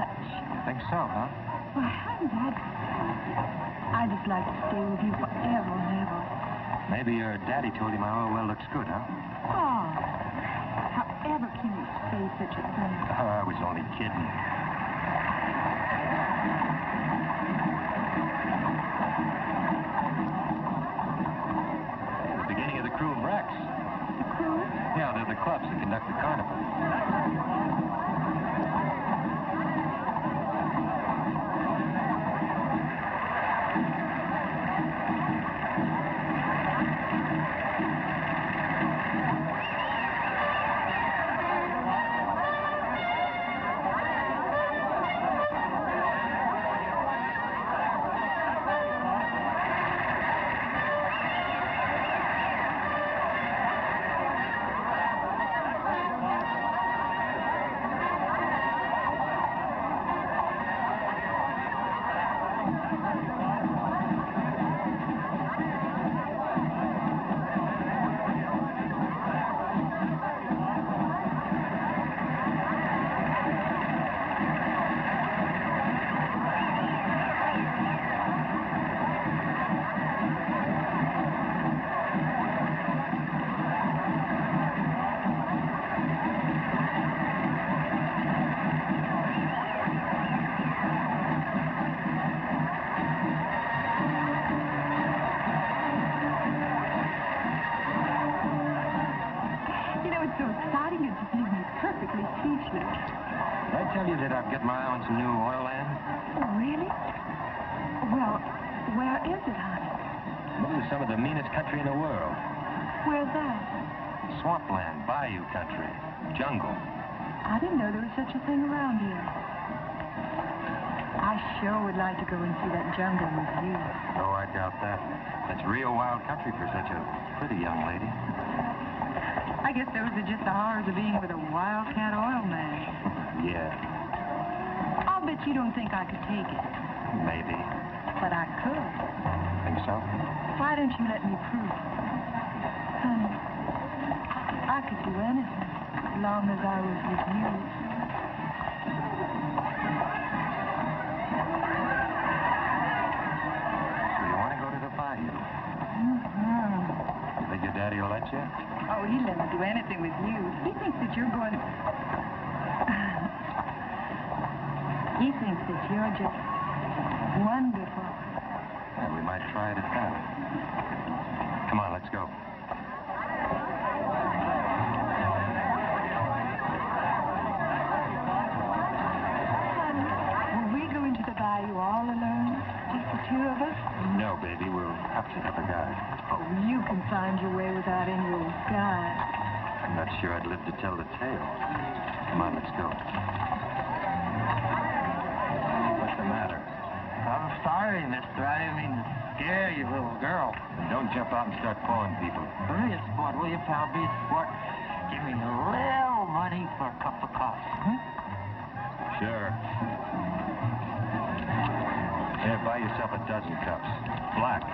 much. Think so, huh? Well, hadn't that? I'd just like to stay with you forever and ever. Maybe your daddy told you my oil well looks good, huh? Oh, however can you say such a thing? I was only kidding. Hey, the beginning of the crew of Rex. The crew? Yeah, they're the clubs that conduct the carnival. Some new oil land? Oh, really? Well, where is it, honey? This is some of the meanest country in the world. Where's that? Swampland, bayou country, jungle. I didn't know there was such a thing around here. I sure would like to go and see that jungle with you. Oh, I doubt that. That's real wild country for such a pretty young lady. I guess those are just the horrors of being with a wildcat oil man. Yeah. I'll bet you don't think I could take it. Maybe. But I could. Think so? Why don't you let me prove it? Honey, I could do anything as long as I was with you. So you want to go to the bayou? Mm-hmm. You think your daddy will let you? Oh, he'd let me do anything with you. He thinks that you're going... He thinks that you're just wonderful. Yeah, we might try it at that. Come on, let's go. Honey, will we go into the bayou all alone? Just the two of us? No, baby, we'll have to have a guide. Oh, you can find your way without any old guide. I'm not sure I'd live to tell the tale. Come on, let's go. What's the matter? I'm sorry, mister. I didn't mean to scare you, little girl. And don't jump out and start calling people. Be a sport, will you, pal? Be a sport. Give me a little money for a cup of coffee. Sure. Here, buy yourself a dozen cups. Black.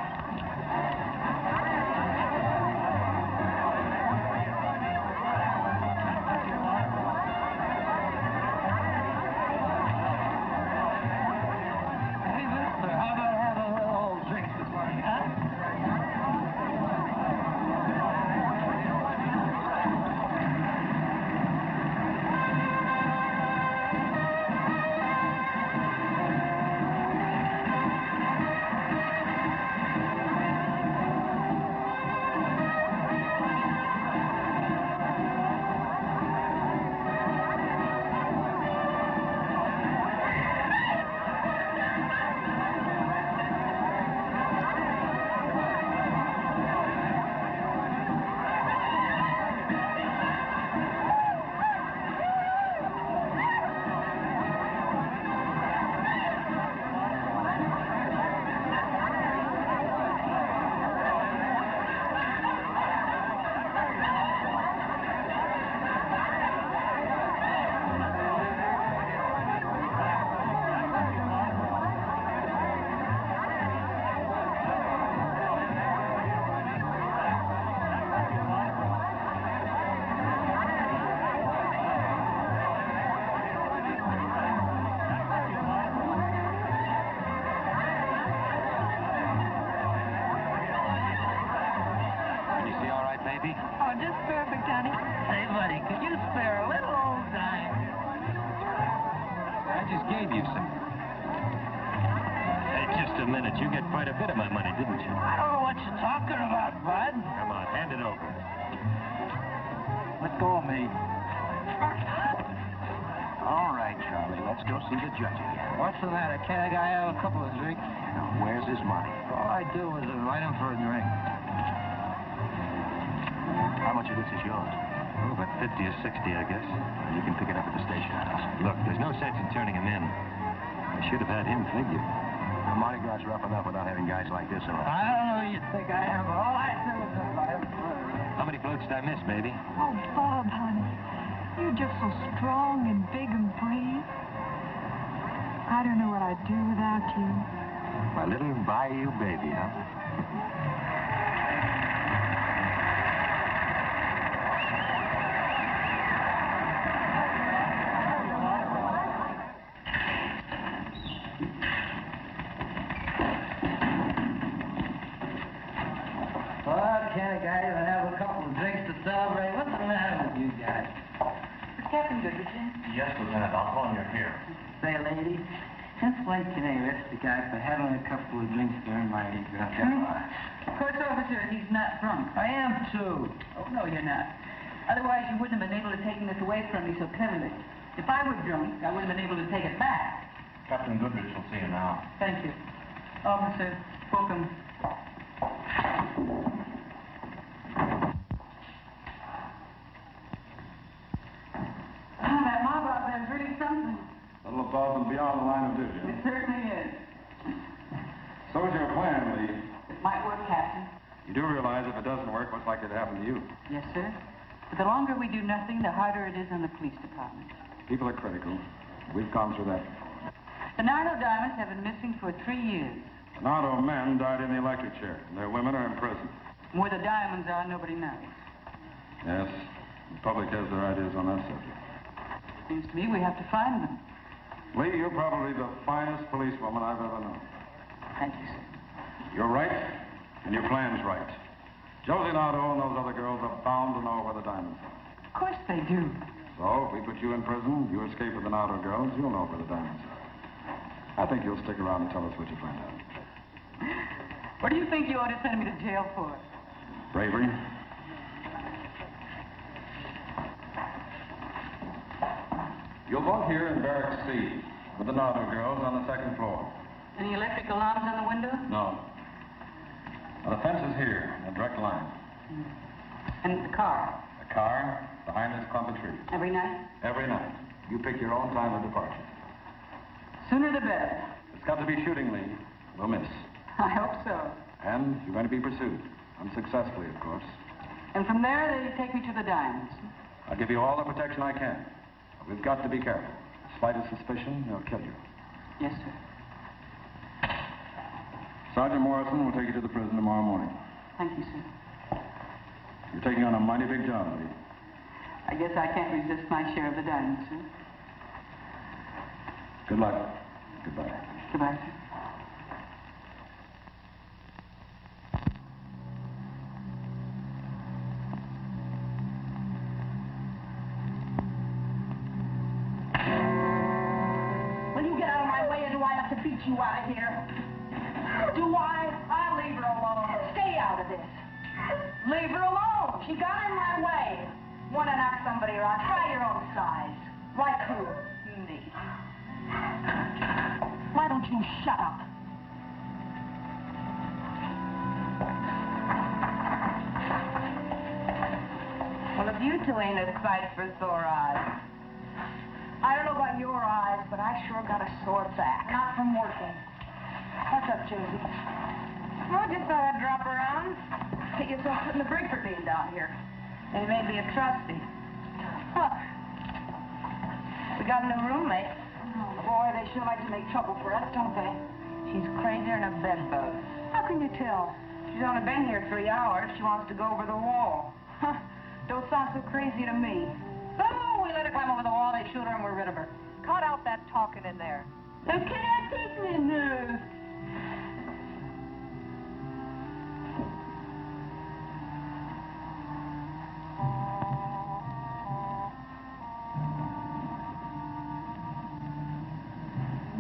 Johnny? Say, buddy, could you spare a little old dime? I just gave you some. Hey, just a minute. You get quite a bit of my money, didn't you? I don't know what you're talking about, bud. Come on, hand it over. Let go of me. All right, Charlie, let's go see the judge again. What's the matter? Can't a guy have a couple of drinks? Now, where's his money? All I do is invite him for a drink. How much of this is yours? Oh, about 50 or 60, I guess. You can pick it up at the station house. Look, there's no sense in turning him in. I should have had him figured. The Mardi Gras rough enough without having guys like this around. I don't know who you think I am, but all I do is invite him for a drink. How many floats did I miss, baby? Oh, Bob, honey. You're just so strong and big and brave. I don't know what I'd do without you. My little bayou baby, huh? Well, can't a guy even have a couple of drinks to celebrate? What's the matter with you guys? Is Captain Goodrich? Yes, Lieutenant. I'll phone you here. Say, lady, since when can they arrest a guy for having a couple of drinks during Mardi Gras? First officer, he's not drunk. I am, too. Oh, no, you're not. Otherwise, you wouldn't have been able to take this away from me so cleverly. If I were drunk, I wouldn't have been able to take it back. Captain Goodrich will see you now. Thank you. Officer, book him. That mob out there is really something. A little above and beyond the line of vision. It certainly is. So is your plan, Lee. It might work, Captain. You do realize if it doesn't work, what's likely to happen to you? Yes, sir. But the longer we do nothing, the harder it is on the police department. People are critical. We've gone through that. The Nardo diamonds have been missing for 3 years. The Nardo men died in the electric chair, and their women are in prison. Where the diamonds are, nobody knows. Yes, the public has their ideas on that subject. Seems to me we have to find them. Lee, you're probably the finest policewoman I've ever known. Thank you, sir. You're right, and your plan's right. Josie Nardo and those other girls are bound to know where the diamonds are. Of course they do. So, if we put you in prison, you escape with the Nardo girls, you'll know where the diamonds are. I think you'll stick around and tell us what you find out. What do you think you ought to send me to jail for? Bravery. You'll vote here in Barracks C with the Nardo girls on the second floor. Any electric alarms on the window? No. Now, the fence is here, a direct line. And the car? The car behind this clump of trees. Every night? Every night. You pick your own time of departure. Sooner the better. It's got to be shooting, Lee. We'll miss. I hope so. And you're going to be pursued. Unsuccessfully, of course. And from there, they take me to the diamonds. I'll give you all the protection I can. But we've got to be careful. The slightest suspicion, they'll kill you. Yes, sir. Sergeant Morrison will take you to the prison tomorrow morning. Thank you, sir. You're taking on a mighty big job, Lee. I guess I can't resist my share of the diamonds, sir. Good luck. Goodbye. Goodbye, sir. Will you get out of my way, or do I have to beat you out of here? Do I? I'll leave her alone. Stay out of this. Leave her alone. She got in my way. Want to knock somebody around? Try your own size. Like who? Me. Why don't you shut up? Well, if you two ain't a sight for sore eyes. I don't know about your eyes, but I sure got a sore back. Not from working. What's up, Josie? Well, just thought I'd drop around. Get yourself put in the brig for being down here. And maybe a trustee. Huh. We got a new roommate. Oh, boy, they sure like to make trouble for us, don't they? She's crazier than a bedbug. How can you tell? She's only been here 3 hours. She wants to go over the wall. Huh. Don't sound so crazy to me. Oh, we let her climb over the wall, they shoot her, and we're rid of her. Cut out that talking in there. The cat in there.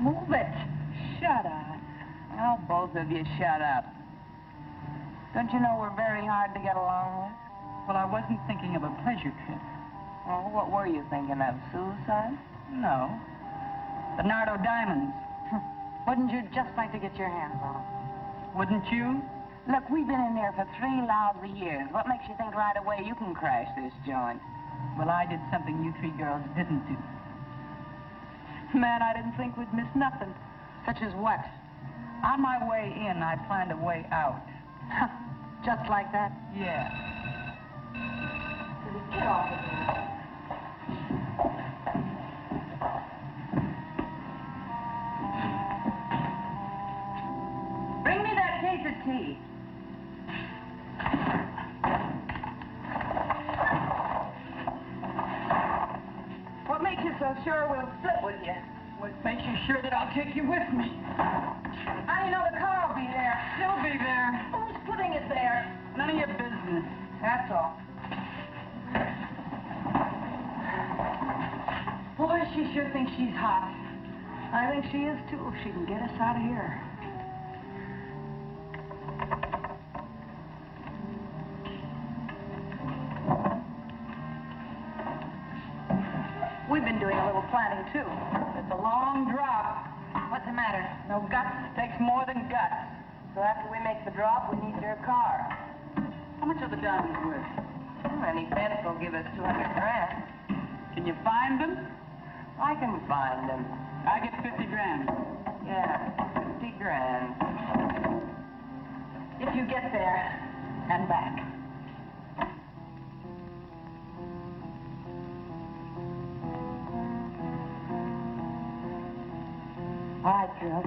Move it. Shut up. Oh, both of you shut up. Don't you know we're very hard to get along with? Well, I wasn't thinking of a pleasure trip. Oh, what were you thinking of? Suicide? No. Bernardo diamonds. Wouldn't you just like to get your hands on them? Wouldn't you? Look, we've been in there for 3 lousy years. What makes you think right away you can crash this joint? Well, I did something you 3 girls didn't do. Man, I didn't think we'd miss nothing. Such as what? On my way in, I planned a way out. Just like that? Yeah. Get off of here. Bring me that case of tea. What makes you so sure we'll split with you? What makes you sure that I'll take you with me? How do you know the car will be there? She'll be there. Who's putting it there? None of your business. That's all. Boy, she sure thinks she's hot. I think she is, too, if she can get us out of here. We've been doing a little planning, too. It's a long drop. What's the matter? No guts takes more than guts. So after we make the drop, we need your car. How much are the diamonds worth? Any fence will give us 200 grand. Can you find them? I can find them. I get 50 grand. Yeah, 50 grand. If you get there and back. All right, girls.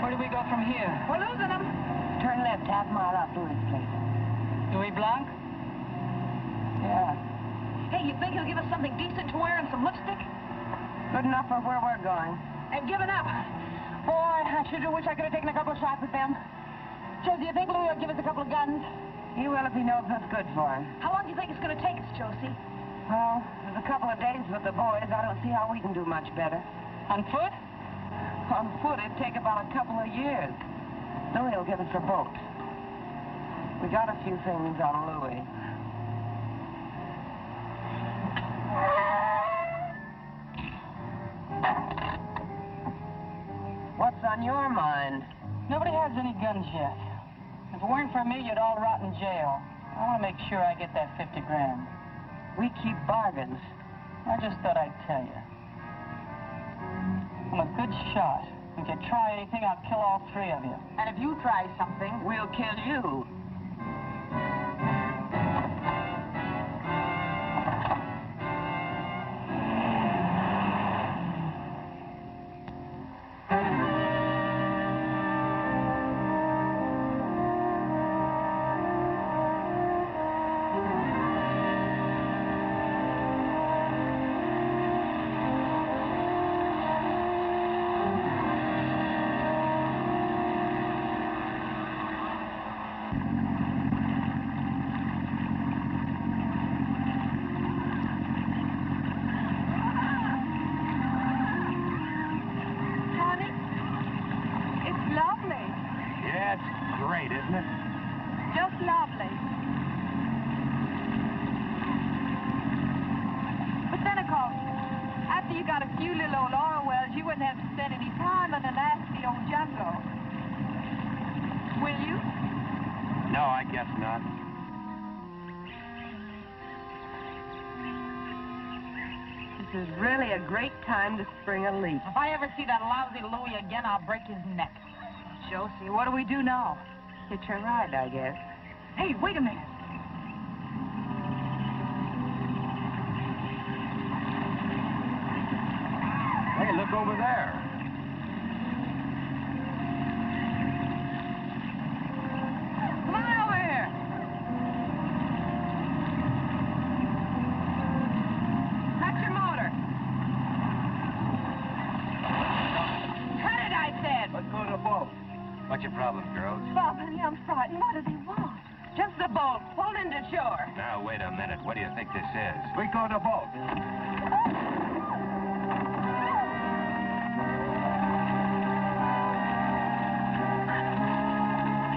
Where do we go from here? We're losing them. Turn left, half mile up Louis Place. Louis Blanc? Yeah. Hey, you think he'll give us something decent to wear and some lipstick? Good enough for where we're going. And given up. Boy, I sure do wish I could have taken a couple of shots at them. Josie, you think Louis will give us a couple of guns? He will if he knows what's good for him. How long do you think it's going to take us, Josie? Well, there's a couple of days with the boys. I don't see how we can do much better. On foot? On foot, it'd take about a couple of years. Louis will give us a boat. We got a few things on Louis. What's on your mind? Nobody has any guns yet. If it weren't for me, you'd all rot in jail. I want to make sure I get that 50 grand. We keep bargains. I just thought I'd tell you. I'm a good shot. If you try anything, I'll kill all three of you. And if you try something, We'll kill you. Great, isn't it? Just lovely. But then, of course, after you got a few little old oil wells, you wouldn't have to spend any time in the nasty old jungle. Will you? No, I guess not. this is really a great time to spring a leak. If I ever see that lousy Louie again, I'll break his neck. Josie, what do we do now? Hitch a ride, I guess. Hey, wait a minute. Hey, look over there. Come on over here. That's your motor. Cut it, I said. Let's go to the boat. What's your problem, girls? Bob, honey, I'm frightened. What do they want? Just the boat. Pulled into shore. Now, wait a minute. What do you think this is? We go to the boat.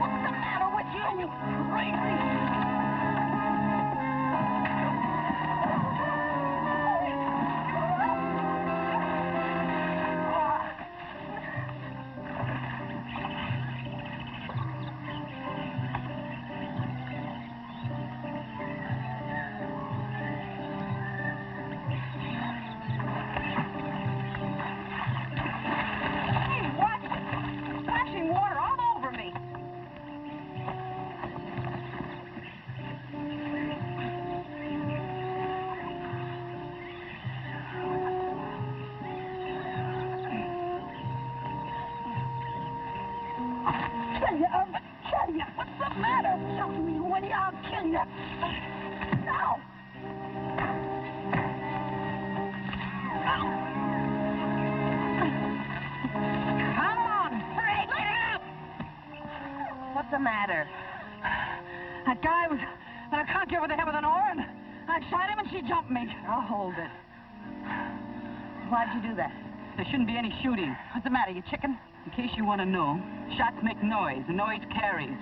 What's the matter with you? You crazy? What's the matter? Show me when I'll kill you. No. Come on, break it up. What's the matter? That guy was at a conch over the head with an oar, and I shot him and she jumped me. I'll hold it. Why'd you do that? There shouldn't be any shooting. What's the matter, you chicken? In case you want to know, shots make noise, and noise carries.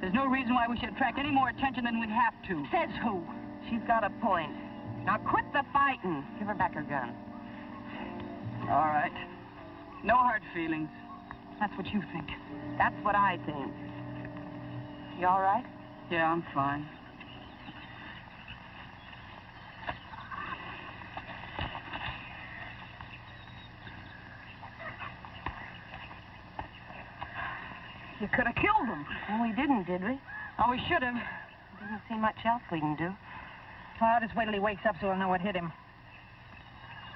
There's no reason why we should attract any more attention than we have to. Says who? She's got a point. Now quit the fighting. Give her back her gun. All right. No hard feelings. That's what you think. That's what I think. You all right? Yeah, I'm fine. You could have killed them. Well, we didn't, did we? Oh, we should have. Didn't see much else we can do. Well, I'll just wait till he wakes up so I'll know what hit him.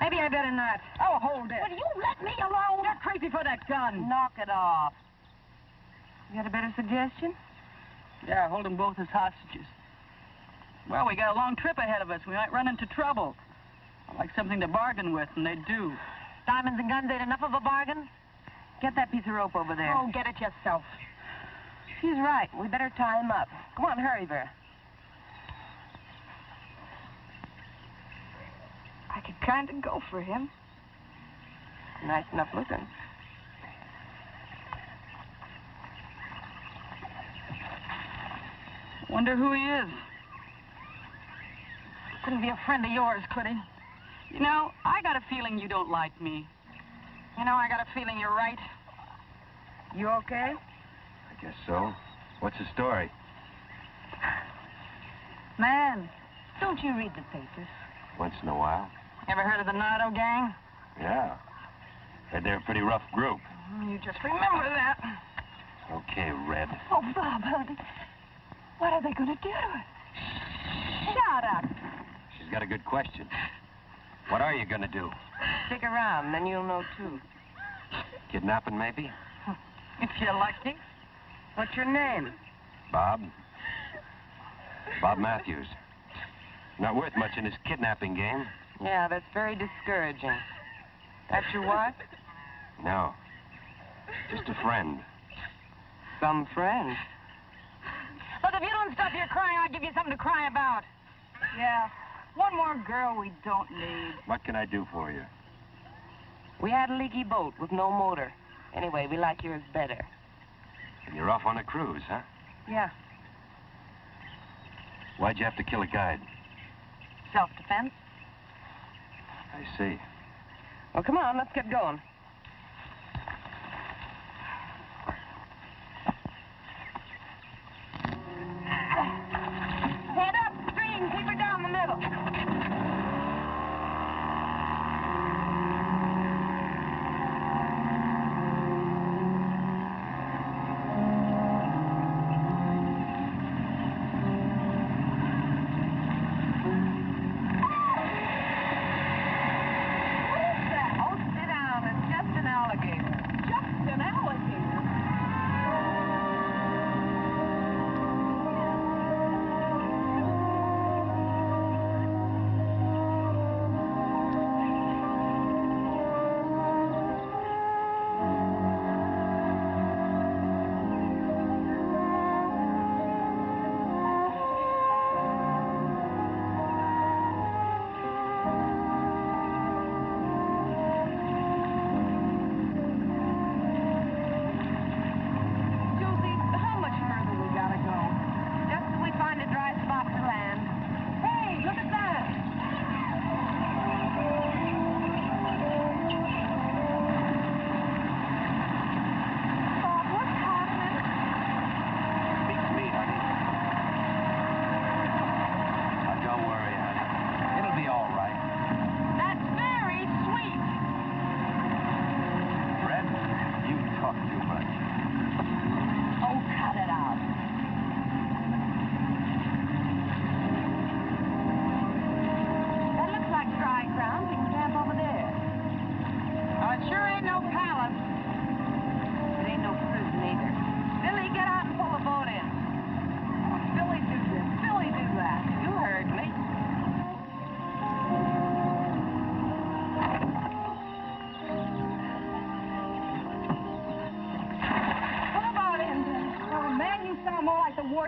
Maybe I better not. Oh, hold it. Will you let me alone? You're crazy for that gun. Knock it off. You got a better suggestion? Yeah, hold them both as hostages. Well, we got a long trip ahead of us. We might run into trouble. I'd like something to bargain with, and they do. Diamonds and guns ain't enough of a bargain? Get that piece of rope over there. Oh, get it yourself. She's right. We better tie him up. Come on, hurry, Vera. I could kind of go for him. Nice enough looking. Wonder who he is. Couldn't be a friend of yours, could he? You know, I got a feeling you don't like me. You know, I got a feeling you're right. You okay? I guess so. What's the story? Man, don't you read the papers? Once in a while. Ever heard of the Nardo gang? Yeah. Heard they're a pretty rough group. You just remember that. Okay, Red. Oh, Bob, honey. What are they going to do? Shut up. She's got a good question. What are you gonna do? Stick around, then you'll know, too. Kidnapping, maybe? If you're lucky. What's your name? Bob? Bob Matthews. Not worth much in his kidnapping game. Yeah, that's very discouraging. That's your wife? No. Just a friend. Some friend. Look, if you don't stop your crying, I'll give you something to cry about. Yeah, one more girl we don't need. What can I do for you? We had a leaky boat with no motor. Anyway, we like yours better. And you're off on a cruise, huh? Yeah. Why'd you have to kill a guide? Self-defense. I see. Well, come on, let's get going. Head upstream, keep her down the middle.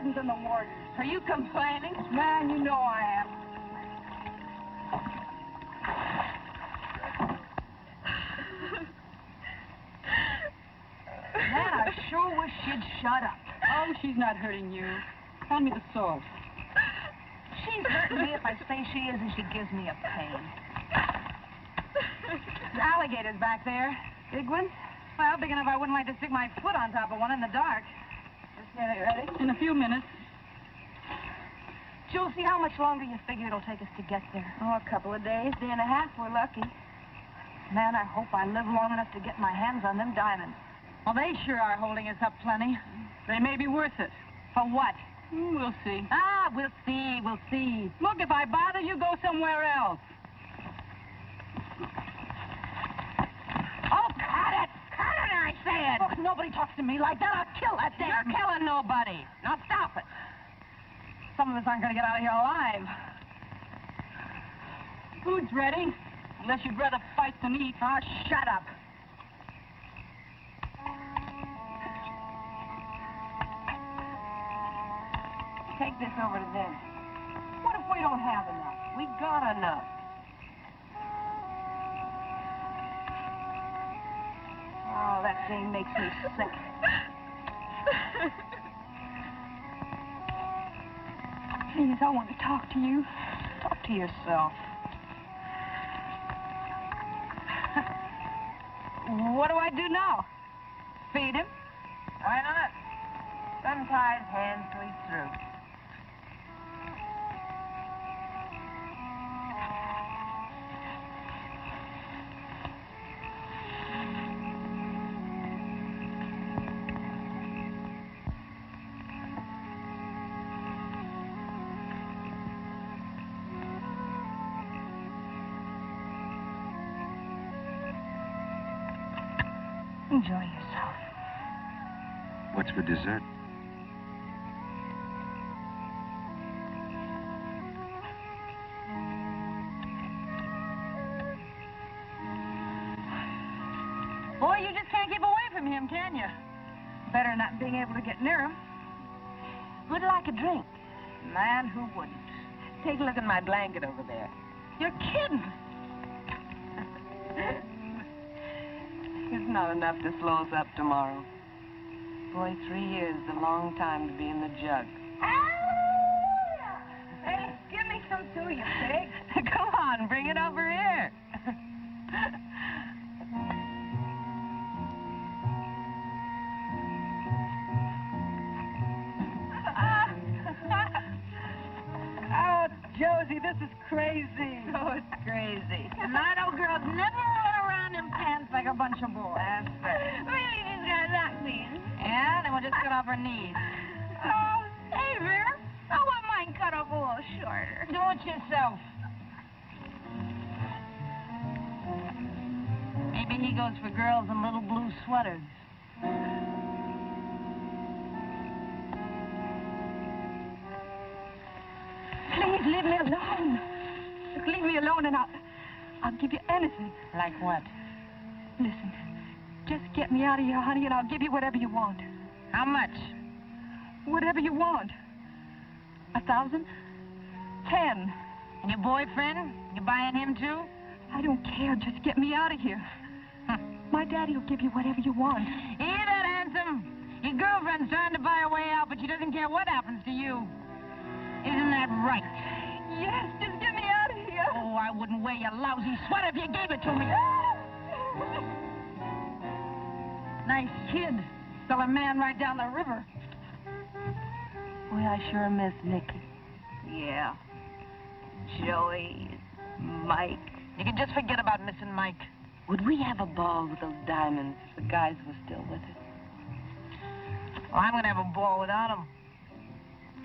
In the ward. Are you complaining? Man, you know I am. Man, I sure wish she'd shut up. Oh, she's not hurting you. Hand me the sword. She's hurting me if I say she is, and she gives me a pain. There's alligators back there. Big ones? Well, big enough I wouldn't like to stick my foot on top of one in the dark. Just get it ready. In a few minutes. Josie, how much longer you figure it'll take us to get there? Oh, a couple of days, day and a half, we're lucky. Man, I hope I live long enough to get my hands on them diamonds. Well, they sure are holding us up plenty. They may be worth it. For what? We'll see. Ah, we'll see, we'll see. Look, if I bother you, go somewhere else. Oh, cut it! Cut it, I said! Look, nobody talks to me like that. I'll kill that damn... You're killing nobody. Now stop it. Some of us aren't going to get out of here alive. Food's ready. Unless you'd rather fight than eat. Oh, shut up. Take this over to them. What if we don't have enough? We got enough. Oh, that thing makes me sick. Please, I want to talk to you. Talk to yourself. What do I do now? Feed him? Why not? Untie his hands so he's through. Enjoy yourself. What's for dessert? Boy, you just can't keep away from him, can you? Better not being able to get near him. Would like a drink. Man, who wouldn't? Take a look at my blanket over there. You're kidding. It's not enough to slow us up tomorrow. Boy, 3 years is a long time to be in the jug. Hey, give me some too, you pig. Come on, bring it over here. Oh, Josie, this is crazy. Oh, it's crazy. And I know girls never run around in pants like a bunch of boys. That's right. Really, she's got knock these. Yeah, then we'll just cut off her knees. Oh, hey, Vera. I want mine cut off a little shorter. Do it yourself. Maybe he goes for girls in little blue sweaters. Please leave me alone. Just leave me alone and I'll give you anything. Like what? Listen, just get me out of here, honey, and I'll give you whatever you want. How much? Whatever you want. 1,000? 10. And your boyfriend? You buying him too? I don't care. Just get me out of here. My daddy will give you whatever you want. Hear that, handsome? Your girlfriend's trying to buy her way out, but she doesn't care what happens to you. Isn't that right? Yes, just get me out of here. Oh, I wouldn't wear your lousy sweater if you gave it to me. Nice kid. Still a man right down the river. Boy, I sure miss Nicky. Yeah. Joey, Mike. You can just forget about missing Mike. Would we have a ball with those diamonds if the guys were still with us? Well, I'm going to have a ball without them.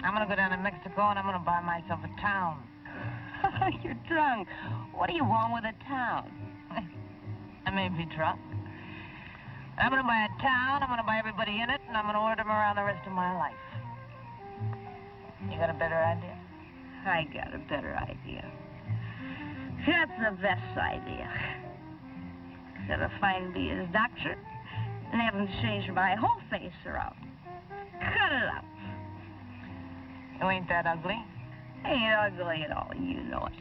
I'm going to go down to Mexico and I'm going to buy myself a town. You're drunk. What do you want with a town? I may be drunk. I'm going to buy a town, I'm going to buy everybody in it, and I'm going to order them around the rest of my life. You got a better idea? I got a better idea. That's the best idea. Gotta find me a doctor and have him change my whole face around. Cut it up. You ain't that ugly. Ain't ugly at all, you know it.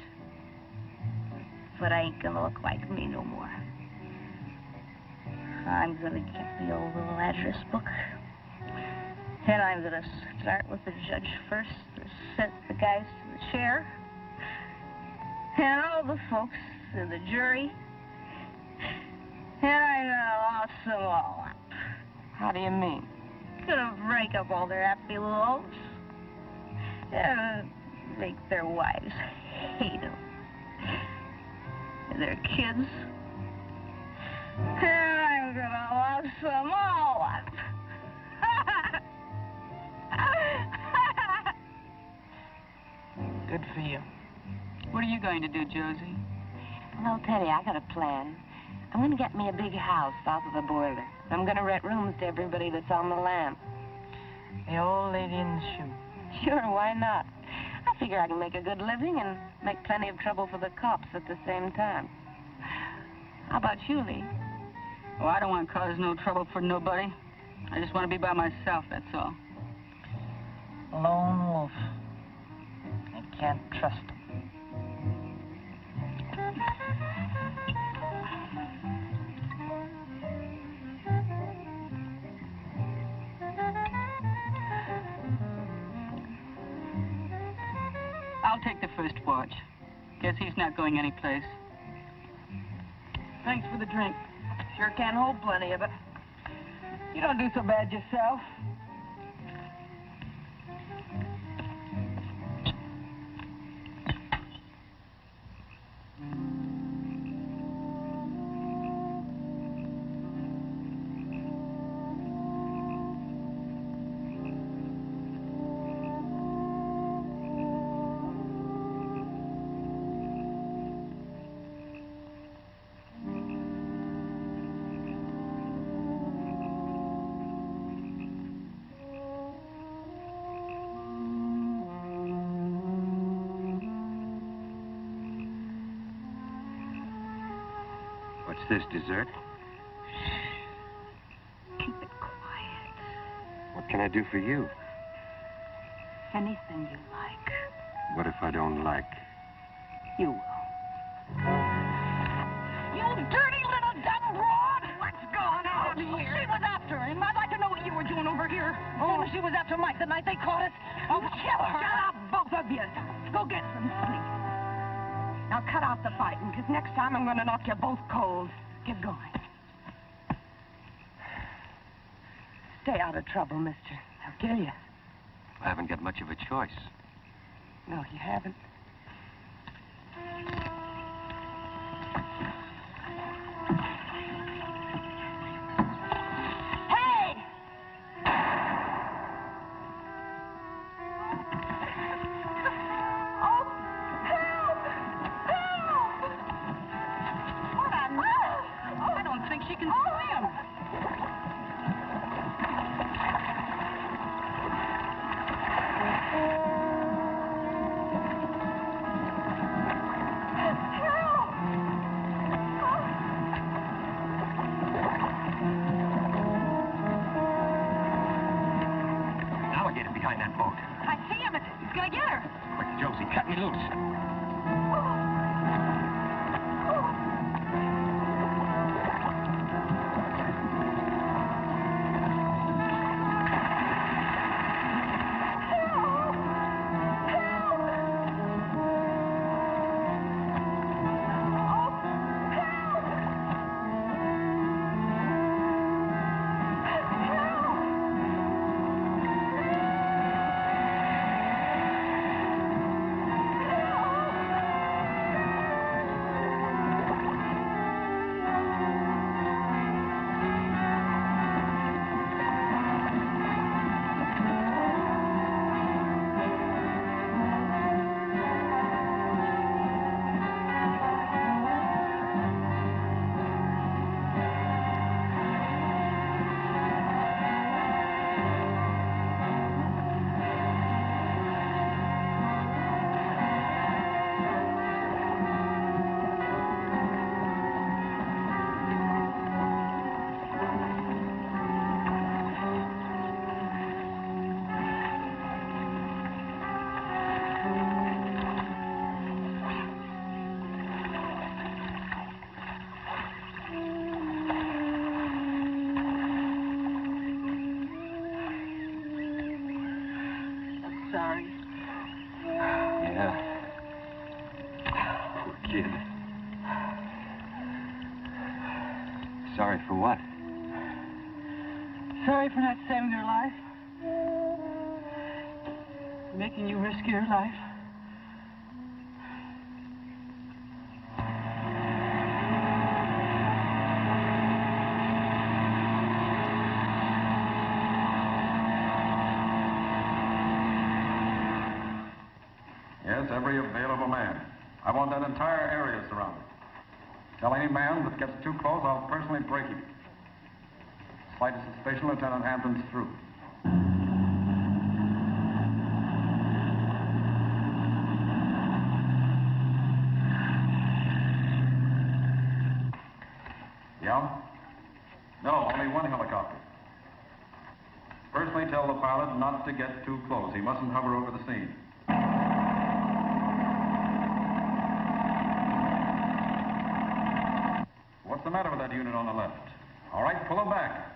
But I ain't gonna look like me no more. I'm gonna get the old little address book. And I'm gonna start with the judge first to set the guys to the chair. And all the folks in the jury. And I'm gonna loss them all up. How do you mean? Gonna break up all their happy little homes. And make their wives hate them. And their kids. And I'm gonna loss them all up. Good for you. What are you going to do, Josie? Well, Teddy, I got a plan. I'm going to get me a big house south of the border. I'm going to rent rooms to everybody that's on the lam. The old lady in the shoe. Sure, why not? I figure I can make a good living and make plenty of trouble for the cops at the same time. How about you, Lee? Oh, I don't want to cause no trouble for nobody. I just want to be by myself, that's all. Lone wolf. I can't trust him. I'll take the first watch. Guess he's not going anyplace. Thanks for the drink. Sure can hold plenty of it. You don't do so bad yourself. this, dessert? Keep it quiet. What can I do for you? Anything you like. What if I don't like? You will. You dirty little dumb broad! What's going on here? She was after him. I'd like to know what you were doing over here. Oh, she was after Mike the night they caught us. Oh, kill her! Shut up, both of you. Go get some sleep. Now cut out the fighting, because next time I'm going to knock you both cold. Get going. Stay out of trouble, mister. They'll kill you. I haven't got much of a choice. No, you haven't. Hey! Oh, help! Help! What a mess! Oh, I don't think she can swim. Behind that boat. I see him. He's gonna get her. Quick, Josie, cut me loose. Sorry. Yeah. Poor kid. Sorry for what? Sorry for not saving her life. Making you risk your life. Yes, every available man. I want that entire area surrounded. Tell any man that gets too close, I'll personally break him. Slightest suspicion, Lieutenant Hampton's through. Yeah? No, only one helicopter. Personally tell the pilot not to get too close. He mustn't hover over the scene. What's the matter with that unit on the left? All right, pull them back.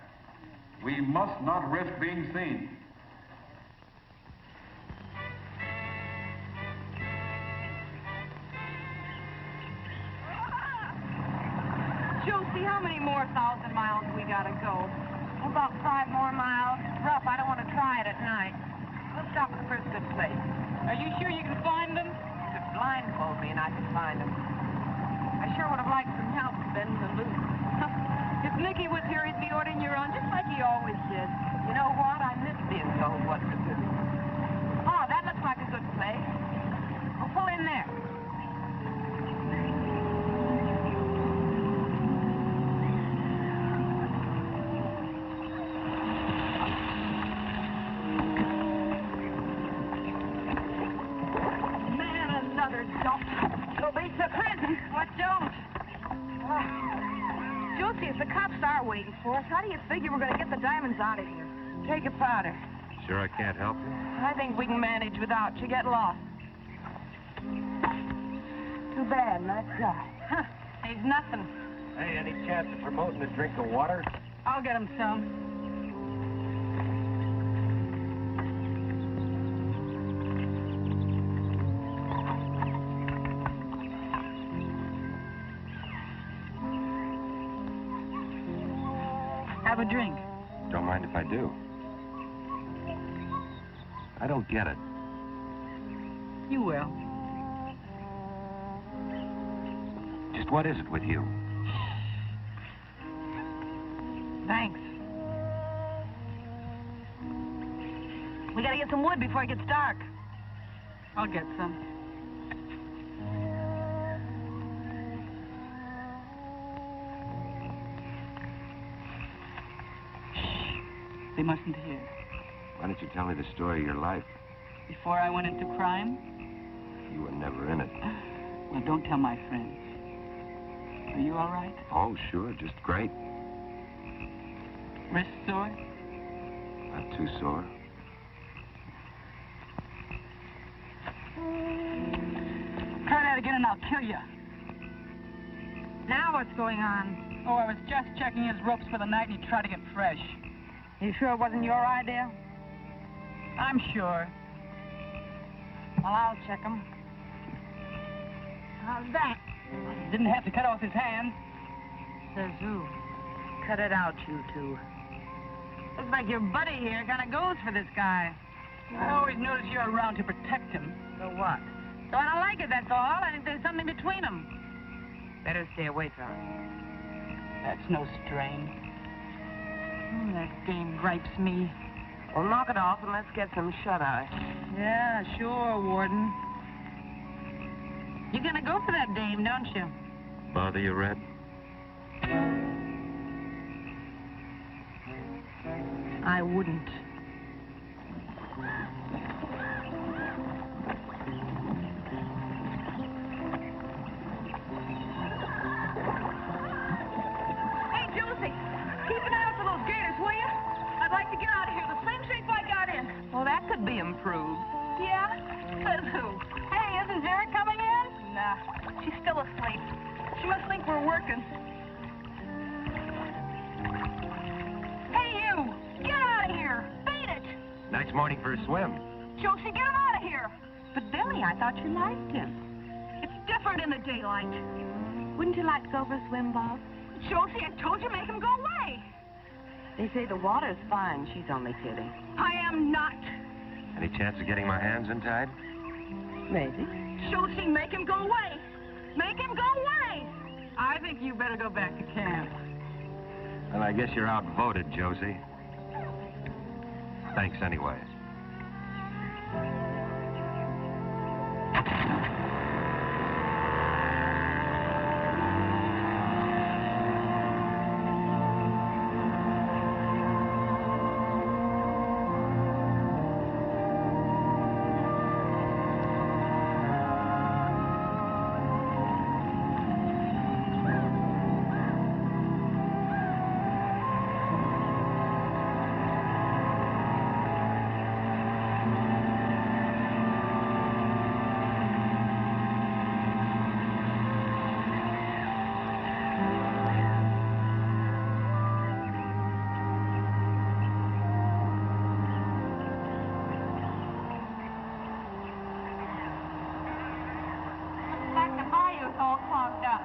We must not risk being seen. Josie, how many more 1,000 miles we gotta go? About 5 more miles. Rough, I don't want to try it at night. We'll stop at the first good place. Are you sure you can find them? Just blindfold me and I can find them. I sure would have liked some help bending the loop. If Nicky was here, he'd be ordering you around just like he always did. You know what? I miss being told what to do. Oh, that looks like a good place. We'll pull in there. Man, another dump. It'll be to prison. What don't? Josie, if the cops are waiting for us, how do you figure we're going to get the diamonds out of here? Take a powder. Sure I can't help you? I think we can manage without you. Get lost. Too bad, nice guy. Huh. He's nothing. Hey, any chance of promoting a drink of water? I'll get him some. Have a drink. Don't mind if I do. I don't get it. You will. Just what is it with you? Thanks. We gotta get some wood before it gets dark. I'll get some. Shh. They mustn't hear. Why don't you tell me the story of your life? Before I went into crime? You were never in it. Well, don't tell my friends. Are you all right? Oh, sure, just great. Wrist sore? Not too sore. Try that again and I'll kill you. Now what's going on? Oh, I was just checking his ropes for the night and he tried to get fresh. You sure it wasn't your idea? I'm sure. Well, I'll check him. How's that? Didn't have to cut off his hands. Says who? Cut it out, you two. Looks like your buddy here kind of goes for this guy. I always notice you're around to protect him. So what? So I don't like it, that's all. I think there's something between them. Better stay away from him. That's no strain. That game gripes me. Well, knock it off and let's get some shut-eye. Yeah, sure, Warden. You're gonna go for that dame, don't you? Bother you, Red? I wouldn't. Hey, Josie, keep an eye out for those gators, will you? I'd like to get out of here the same shape I got in. Well, that could be improved. Yeah? Says who? Hey, isn't Jared coming in? Nah, she's still asleep. She must think we're working. Hey, you! Get out of here! Beat it! Nice morning for a swim. Josie, get him out of here! But, Billy, I thought you liked him. It's different in the daylight. Wouldn't you like to go for a swim, Bob? Josie, I told you make him go away. They say the water's fine. She's only kidding. I am not. Any chance of getting my hands untied? Maybe. Josie, make him go away. Make him go away. I think you better go back to camp. Well, I guess you're outvoted, Josie. Thanks anyway. All clogged up.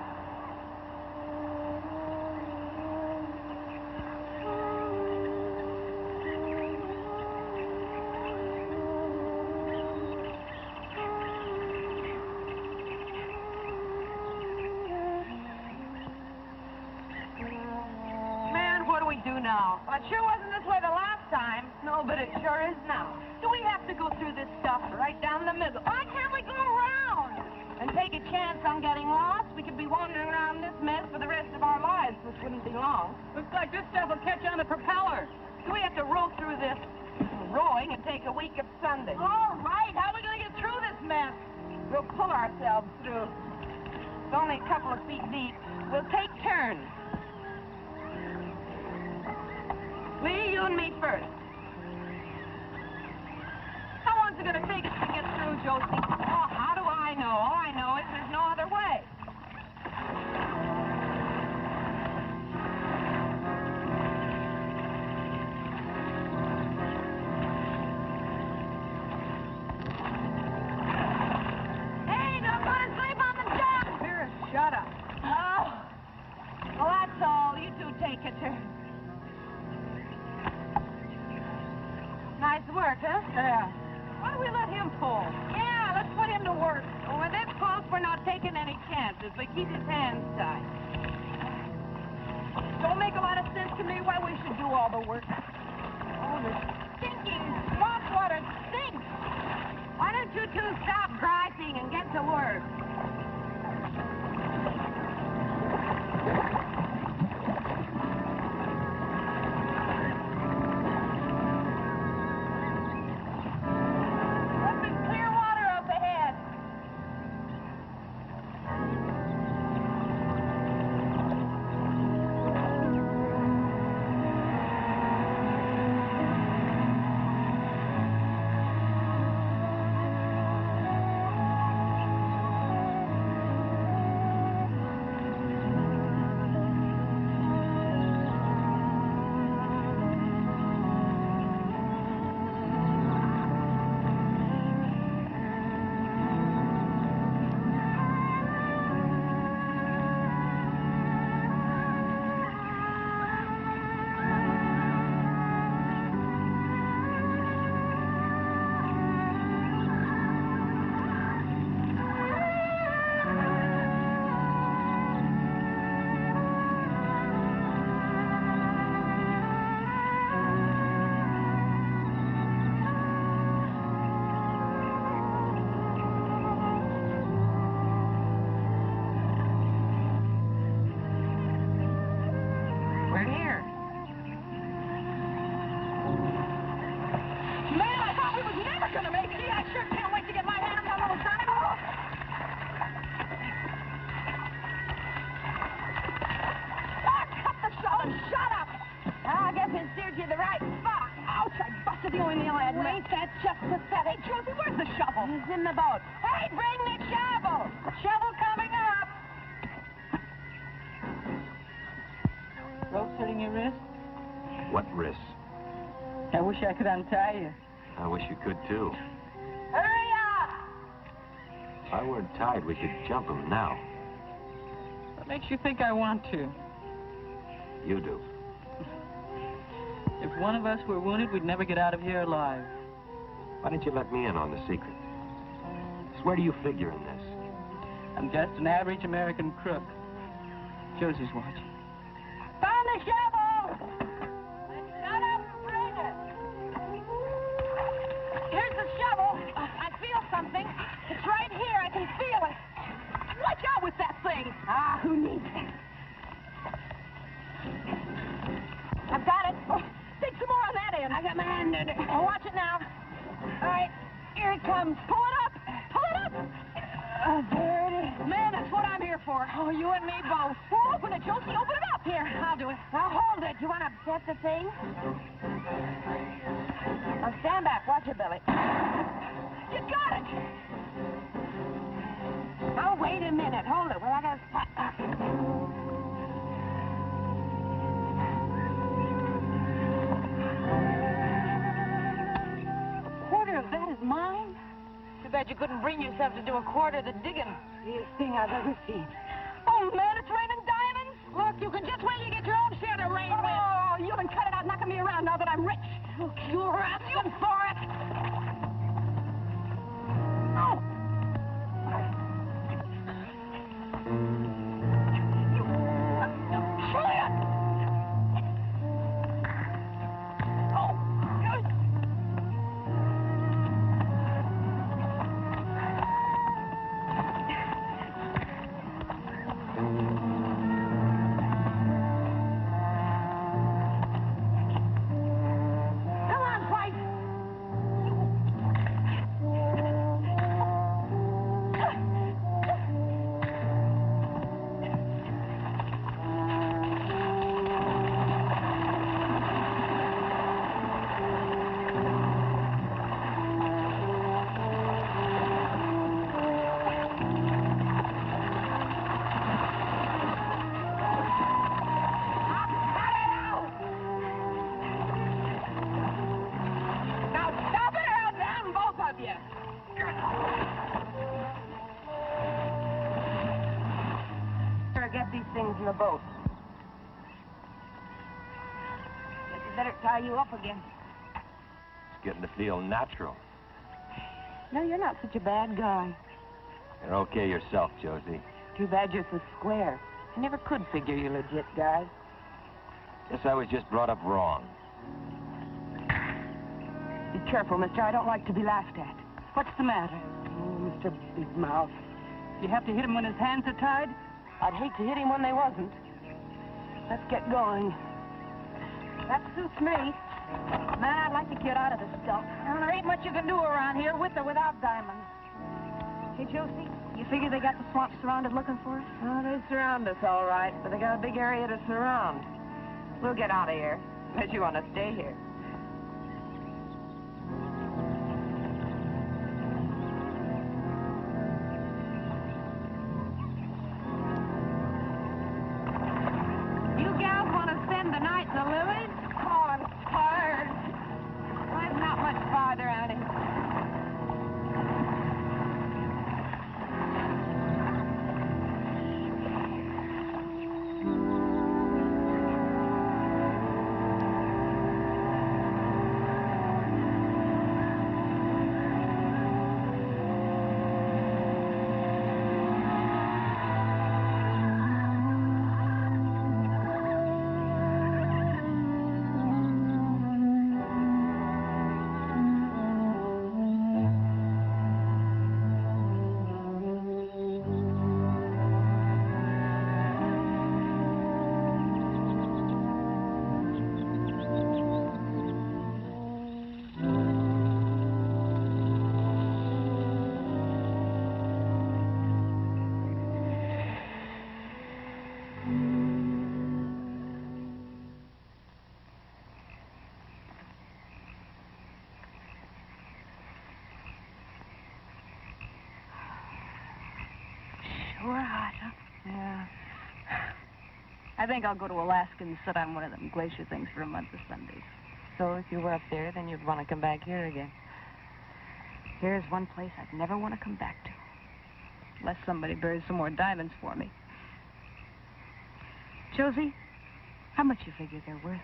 Man, what do we do now? Well, it sure wasn't this way the last time. No, but it sure is now. Do we have to go through this stuff right down the middle? Why can't we go around? And take a chance on getting lost? We could be wandering around this mess for the rest of our lives, which wouldn't be long. Looks like this stuff will catch on the propeller. Do we have to row through this? Rowing and take a week of Sunday. All right, how are we going to get through this mess? We'll pull ourselves through. It's only a couple of feet deep. We'll take turns. you and me first. How long's it going to take us to get through, Josie? Oh, how do I know? All I know is there's no other way. Hey, don't go to sleep on the job! Vera, shut up. Oh, well, that's all. You two take it. Nice work, huh? Yeah. Why don't we let him pull? Yeah, let's put him to work. Well, when this close, we're not taking any chances, but keep his hands tied. Don't make a lot of sense to me why we should do all the work. Oh, the stinking swamp water stinks. Why don't you two stop griping and get to work? He's in the boat. Hey, bring the shovel! Shovel coming up! Rope hurting your wrist? What wrist? I wish I could untie you. I wish you could, too. Hurry up! If I weren't tied, we could jump him now. What makes you think I want to? You do. If one of us were wounded, we'd never get out of here alive. Why didn't you let me in on the secret? Where do you figure in this? I'm just an average American crook. Josie's watching. Found the shovel! Then shut up and bring it. Here's the shovel. I feel something. It's right here. I can feel it. Watch out with that thing. Ah, who needs it? I've got it. Oh, stick some more on that end. I got my hand in it. Oh, watch it now. All right, here it comes. Pull it up. Pull it up. There it is. Man, that's what I'm here for. Oh, you and me both. Well, open it, Josie. Open it up. Here, I'll do it. Now, hold it. You want to set the thing? Now, stand back. Watch your belly. You got it. Oh, wait a minute. Hold it. Well, I got to... That is mine? Too bad you couldn't bring yourself to do a quarter of the digging. Easiest thing I've ever seen. Oh, man, it's raining diamonds. Look, you can just wait till you get your own share to rain with. Oh, you can cut it out knocking me around now that I'm rich. Look, you're asking for it. Oh. things in the boat. Guess we better tie you up again. It's getting to feel natural. No, you're not such a bad guy. You're okay yourself, Josie. Too bad you're so square. I never could figure you legit guys. Guess I was just brought up wrong. Be careful, mister. I don't like to be laughed at. What's the matter? Oh, Mr. Big Mouth. You have to hit him when his hands are tied? I'd hate to hit him when they wasn't. Let's get going. That suits me. Man, I'd like to get out of this stuff. Well, there ain't much you can do around here, with or without diamonds. Hey, Josie, you figure they got the swamp surrounded looking for us? Oh, they surround us all right, but they got a big area to surround. We'll get out of here, unless you want to stay here. You gals want to spend the night in the lilies? Oh, I'm tired. Well, there's not much farther out of here. Sure hot, huh? Yeah. I think I'll go to Alaska and sit on one of them glacier things for a month of Sundays. So if you were up there, then you'd want to come back here again. Here's one place I'd never want to come back to. Unless somebody buries some more diamonds for me. Josie, how much you figure they're worth?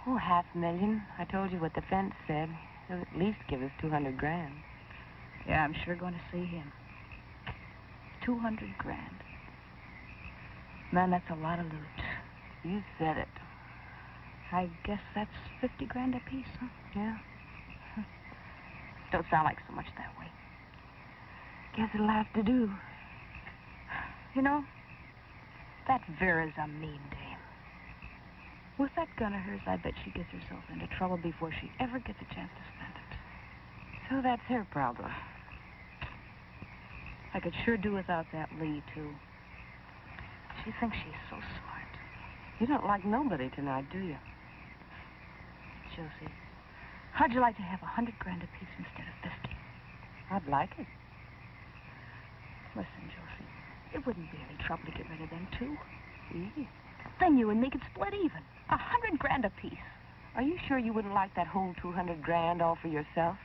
Oh, $500,000. I told you what the fence said. He'll at least give us 200 grand. Yeah, I'm sure going to see him. 200 grand. Man, that's a lot of loot. You said it. I guess that's 50 grand apiece, huh? Yeah. Don't sound like so much that way. Guess it'll have to do. You know, that Vera's a mean dame. With that gun of hers, I bet she gets herself into trouble before she ever gets a chance to spend it. So that's her problem. I could sure do without that Lee, too. She thinks she's so smart. You don't like nobody tonight, do you? Josie, how'd you like to have 100 grand apiece instead of 50? I'd like it. Listen, Josie, it wouldn't be any trouble to get rid of them, too. Yeah. Then you and me could split even. 100 grand apiece. Are you sure you wouldn't like that whole 200 grand all for yourself?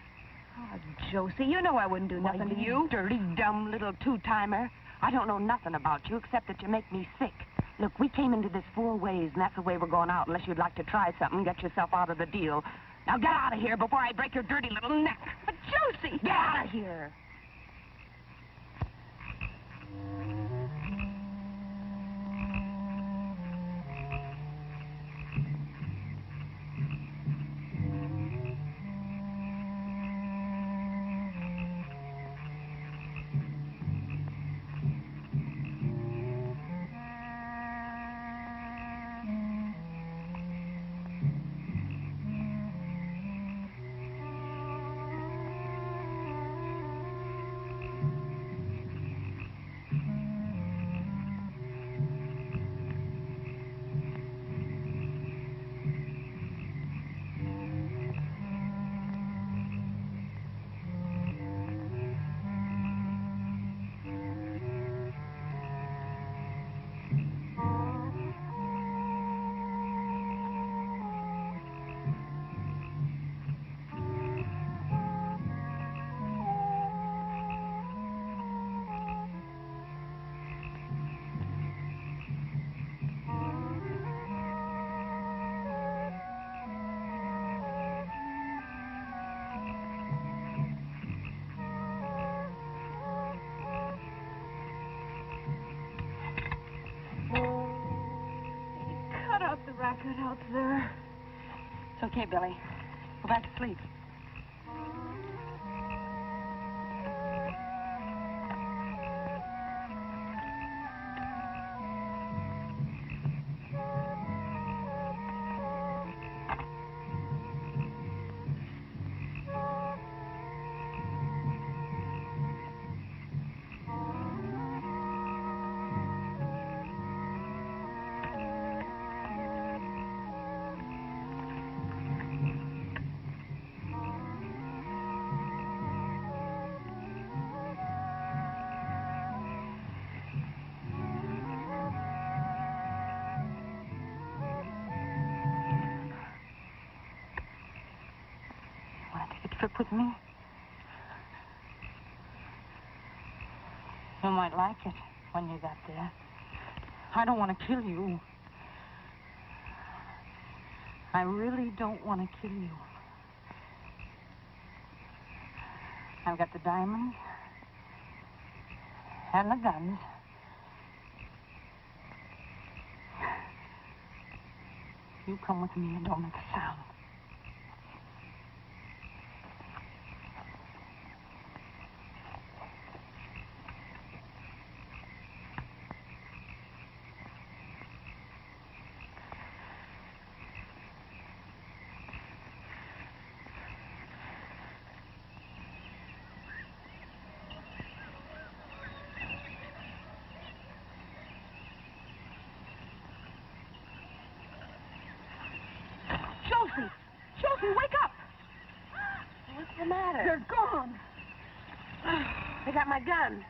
Oh, Josie, you know I wouldn't do nothing to you. Dirty, dumb little two-timer. I don't know nothing about you except that you make me sick. Look, we came into this 4 ways, and that's the way we're going out unless you'd like to try something and get yourself out of the deal. Now get out of here before I break your dirty little neck. But Josie! Get out of here! out there. It's okay, Billy. Go back to sleep. With me. You might like it when you got there. I don't want to kill you. I really don't want to kill you. I've got the diamonds and the guns. You come with me and don't make a sound. Josie, wake up! What's the matter? They're gone. They got my gun.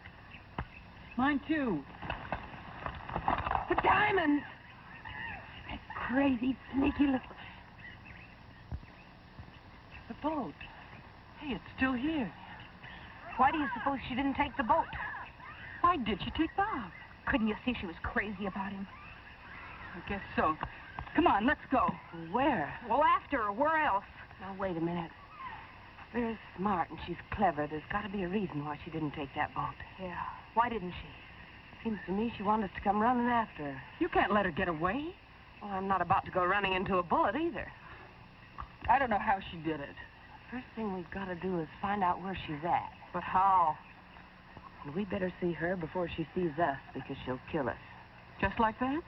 Mine, too. The diamonds! That crazy, sneaky little... The boat. Hey, it's still here. Why do you suppose she didn't take the boat? Why did she take Bob? Couldn't you see she was crazy about him? I guess so. Come on, let's go. Where? Well, after her. Where else? Now, wait a minute. Very smart and she's clever. There's got to be a reason why she didn't take that boat. Yeah. Why didn't she? Seems to me she wanted us to come running after her. You can't let her get away. Well, I'm not about to go running into a bullet either. I don't know how she did it. First thing we've got to do is find out where she's at. But how? And we better see her before she sees us, because she'll kill us. Just like that?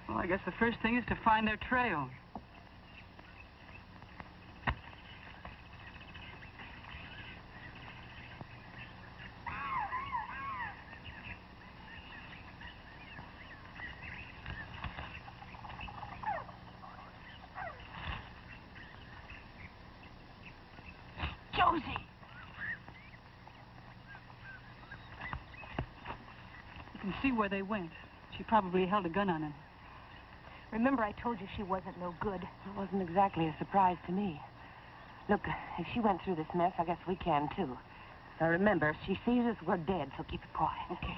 Well, I guess the first thing is to find their trail. Josie! You can see where they went. She probably held a gun on him. Remember I told you she wasn't no good. It wasn't exactly a surprise to me. Look, if she went through this mess, I guess we can, too. Now, remember, if she sees us, we're dead, so keep it quiet. Okay.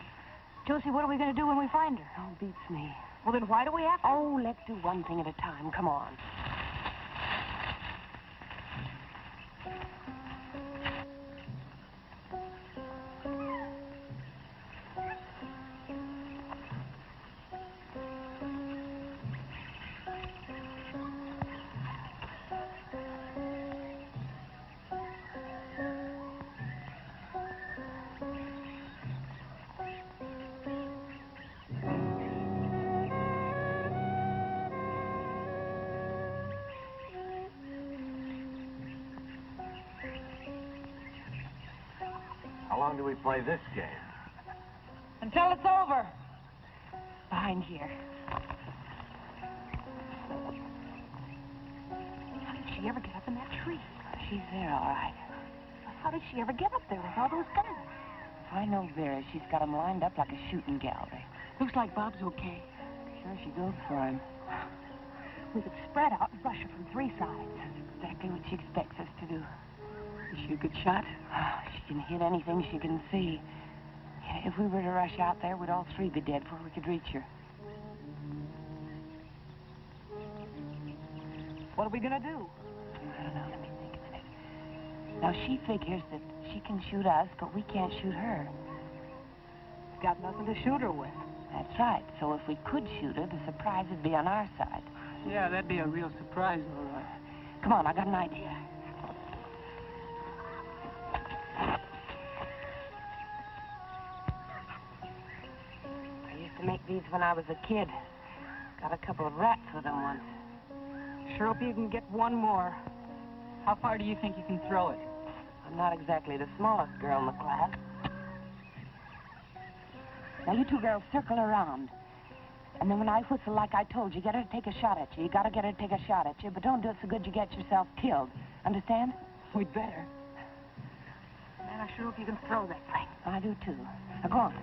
Josie, what are we going to do when we find her? Oh, beats me. Well, then why do we have to? Oh, let's do one thing at a time. Come on. How long do we play this game? Until it's over. Behind here. How did she ever get up in that tree? She's there, all right. How did she ever get up there with all those guns? If I know Vera, she's got them lined up like a shooting gallery. Looks like Bob's okay. Sure she goes for him. We could spread out and rush her from three sides. That's exactly what she expects us to do. Is she a good shot? She can hit anything she can see. If we were to rush out there, we'd all three be dead before we could reach her. What are we going to do? I don't know. Let me think a minute. Now, she figures that she can shoot us, but we can't shoot her. Got nothing to shoot her with. That's right. So if we could shoot her, the surprise would be on our side. Yeah, that'd be a real surprise, all right. Come on, I got an idea. I used to make these when I was a kid. Got a couple of rats with them once. Sure hope you can get one more. How far do you think you can throw it? I'm not exactly the smallest girl in the class. Now, you two girls circle around. And then when I whistle like I told you, get her to take a shot at you. You gotta get her to take a shot at you, but don't do it so good you get yourself killed. Understand? We'd better. Man, I sure hope you can throw that thing. I do, too. Now, go on.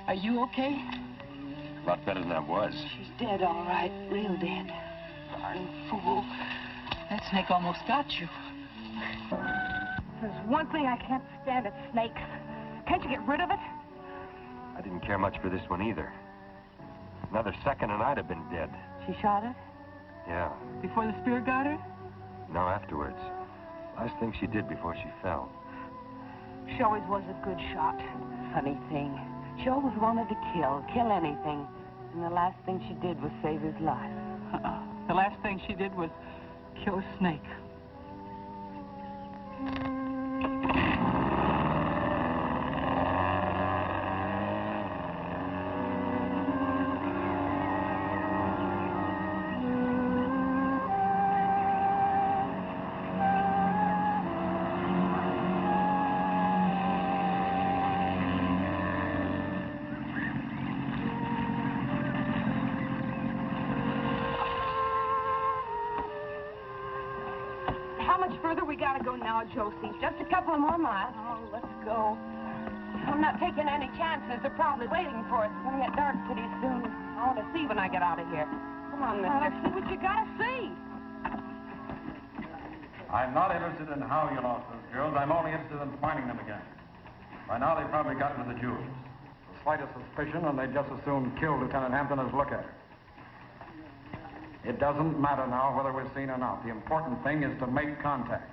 Are you okay? A lot better than I was. She's dead, all right. Real dead. Darn fool. That snake almost got you. There's one thing I can't stand, it's snakes. Can't you get rid of it? I didn't care much for this one either. Another second and I'd have been dead. She shot it? Yeah. Before the spear got her? No, afterwards. Last thing she did before she fell. She always was a good shot. Funny thing. She always wanted to kill anything. And the last thing she did was save his life. The last thing she did was kill a snake. Josie, just a couple more miles. Oh, let's go. I'm not taking any chances. They're probably waiting for us. It's going to get dark pretty soon. I want to see when I get out of here. Come on, mister. Let's see what you got to see. I'm not interested in how you lost those girls. I'm only interested in finding them again. By now, they've probably gotten to the jewels. The slightest suspicion, and they'd just as soon kill Lieutenant Hampton as look at her. It doesn't matter now whether we're seen or not. The important thing is to make contact.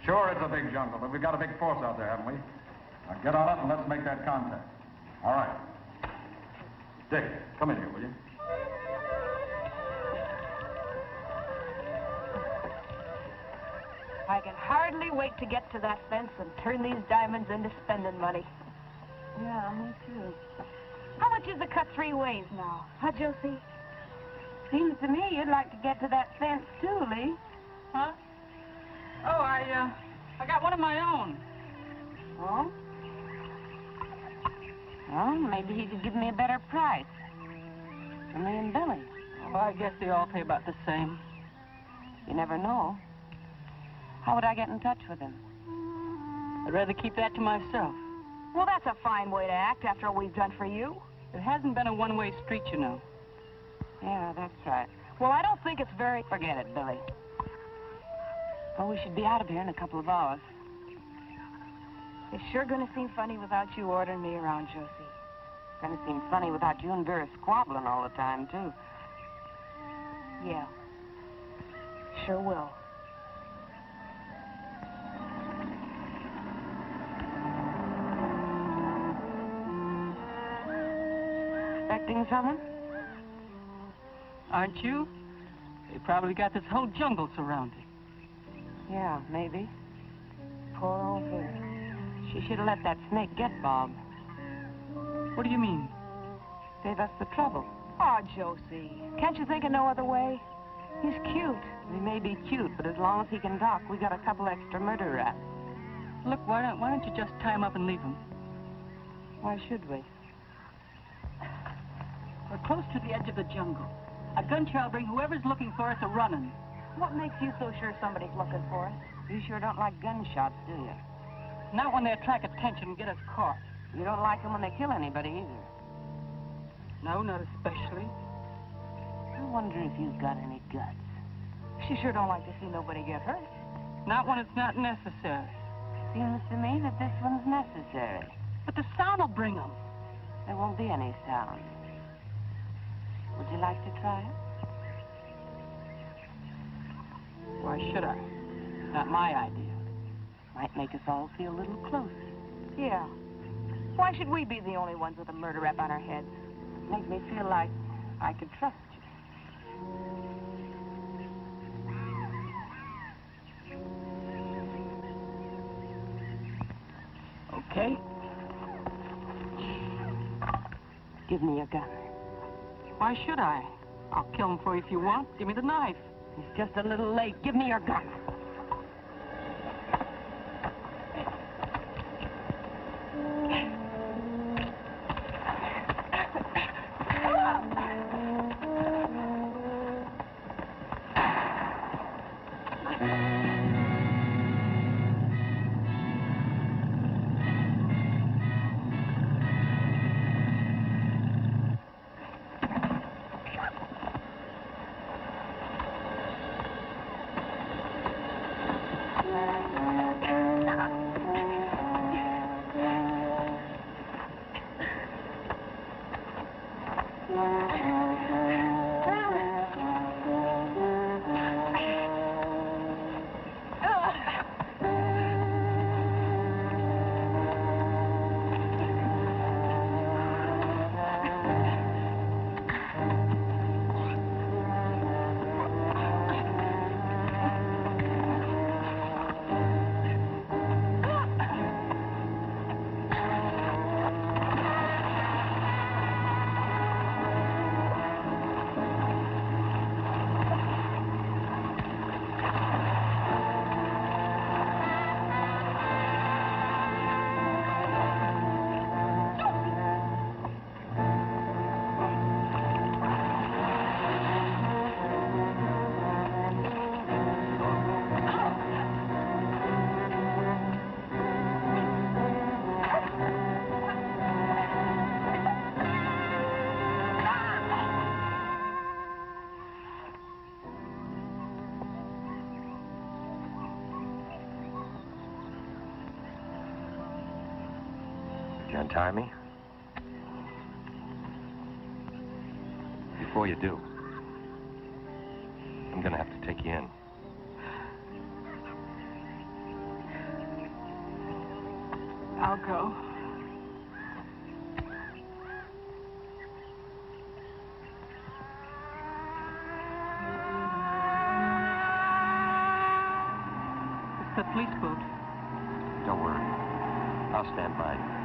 Sure, it's a big jungle, but we've got a big force out there, haven't we? Now get on it and let's make that contact. All right. Dick, come in here, will you? I can hardly wait to get to that fence and turn these diamonds into spending money. Yeah, me too. How much is a cut 3 ways now? Huh, Josie? Seems to me you'd like to get to that fence, too, Lee. Huh? Oh, I got one of my own. Oh? Well, maybe he could give me a better price. For me and Billy. Oh, I guess they all pay about the same. You never know. How would I get in touch with him? I'd rather keep that to myself. Well, that's a fine way to act after all we've done for you. It hasn't been a one-way street, you know. Yeah, that's right. Well, I don't think it's very... Forget it, Billy. Oh, we should be out of here in a couple of hours. It's sure gonna seem funny without you ordering me around, Josie. It's gonna seem funny without you and Vera squabbling all the time, too. Yeah. Sure will. Expecting someone? Aren't you? They probably got this whole jungle surrounded. Yeah, maybe. Poor old Vera. She should have let that snake get Bob. What do you mean? Save us the trouble. Oh, Josie, can't you think of no other way? He's cute. He may be cute, but as long as he can talk, we got a couple extra murder rats. Look, why don't you just tie him up and leave him? Why should we? We're close to the edge of the jungle. A gunshot will bring whoever's looking for us a-running. What makes you so sure somebody's looking for us? You sure don't like gunshots, do you? Not when they attract attention and get us caught. You don't like them when they kill anybody, either. No, not especially. I wonder if you've got any guts. She sure don't like to see nobody get hurt. Not when it's not necessary. Seems to me that this one's necessary. But the sound will bring them. There won't be any sound. Would you like to try it? Why should I? Not my idea. Might make us all feel a little closer. Yeah. Why should we be the only ones with a murder rap on our heads? Make me feel like I could trust you. Okay. Give me your gun. Why should I? I'll kill him for you if you want. Give me the knife. It's just a little late. Give me your gun. You untie me? Before you do, I'm gonna have to take you in. I'll go. It's the police boat. Don't worry. I'll stand by you.